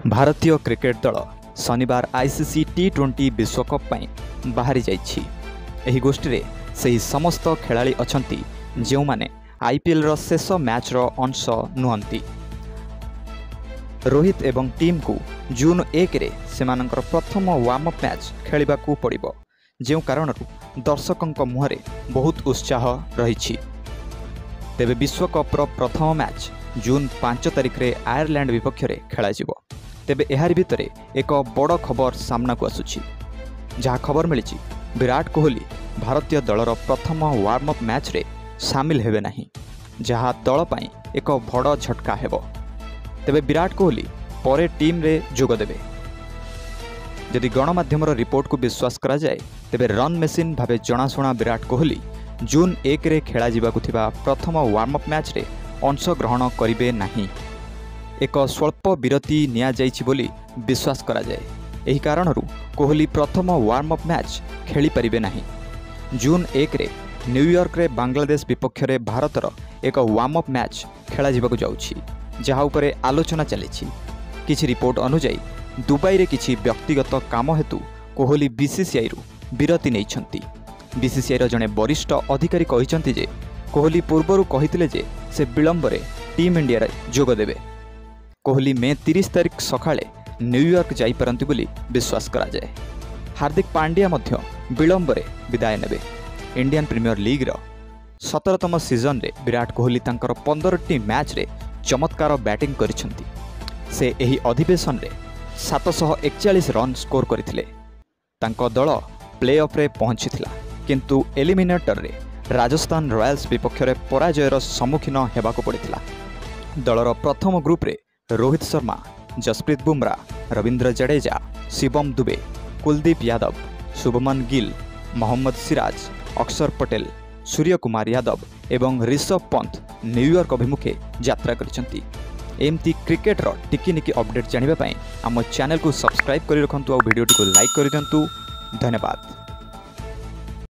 भारतीय क्रिकेट दल शनिवार आईसीसी टी20 विश्वकप पाई बाहरी जाइछि। एही गोष्ठी रे सही समस्त खेलाड़ी अछंती जेउ माने आईपीएल रो शेष मैच रो अंश नुहंती। रोहित एवं टीम को जून 1 रे सेमानकर प्रथम वार्म अप मैच खेलिबाकू पड़िबो, जेउ कारणरू दर्शकंक मुहरे बहुत उत्साह रहिछि। तेबे विश्वकप रो प्रथम मैच जून 5 तारिख रे आयरलैंड विपक्ष रे खेला जिवो। तेबे एहार भितरे एक बड़ खबर सामना को आसुछि, जहाँ खबर मिली विराट कोहली भारतीय दलर प्रथम वार्म अप मैच रे शामिल हेबे नाही, जहाँ दल पाई एक बड़ झटका हेबो। तेबे विराट कोहली परे टीम रे जोग देबे। यदि गणमाध्यम रिपोर्ट को विश्वास करा जाए तेबे रन मेसिन भावे जनाशुना विराट कोहली जून 1 रे खेला जिबाकु थिबा प्रथम वार्म अप मैच रे अंशग्रहण करिबे नाही। एक स्वल्प विरति निया जाइछि बोली विश्वास करा जाए। एही कारणरू कोहली प्रथम वार्म अप मैच खेली परिबे नाही। जून 1 रे न्यूयॉर्क रे बांग्लादेश विपक्ष रे भारतर एक वार्म अप मैच खेला जिबाकु जाउछि, जहाँ उपरे आलोचना चलिछि। किछि रिपोर्ट अनुसार दुबई रे किछि व्यक्तिगत काम हेतु कोहली बीसीसीआई रु विरति नैछंती। बीसीसीआई रो जने वरिष्ठ अधिकारी कहिसंती जे कोहली पूर्वरु कहिथिले जे से विलंब रे टीम इंडिया रे जोग देबे। कोहली मे 30 तारिख सकाळे न्यूयॉर्क जाई परंती बोली विश्वास करा जाए। हार्दिक पांड्या मध्य विलंब रे विदाय नेबे। इंडियन प्रीमियर लीग रो 17तम सीजन रे विराट कोहली तांकर 15टी मैच रे चमत्कार बैटिंग करिसंती। से एही अधिवेशन रे 741 रन स्कोर करथिले। तांको दल प्ले ऑफ रे पहुंचीथिला, किंतु एलिमिनेटर रे राजस्थान रॉयल्स विपक्ष रे पराजयर सम्मुखीन हेबाको पड़िथिला। दलर प्रथम ग्रुप रे रोहित शर्मा, जसप्रीत बुमराह, रविंद्र जडेजा, शिवम दुबे, कुलदीप यादव, शुभमन गिल, मोहम्मद सिराज, अक्षर पटेल, सूर्य कुमार यादव एवं ऋषभ पंत न्यूयॉर्क अभिमुखे यात्रा करिसंती। एमती क्रिकेट रो टिकी अपडेट जानिबा पई आम चैनल को सब्सक्राइब करि रखंतु और वीडियो को लाइक करि दियंतु। धन्यवाद।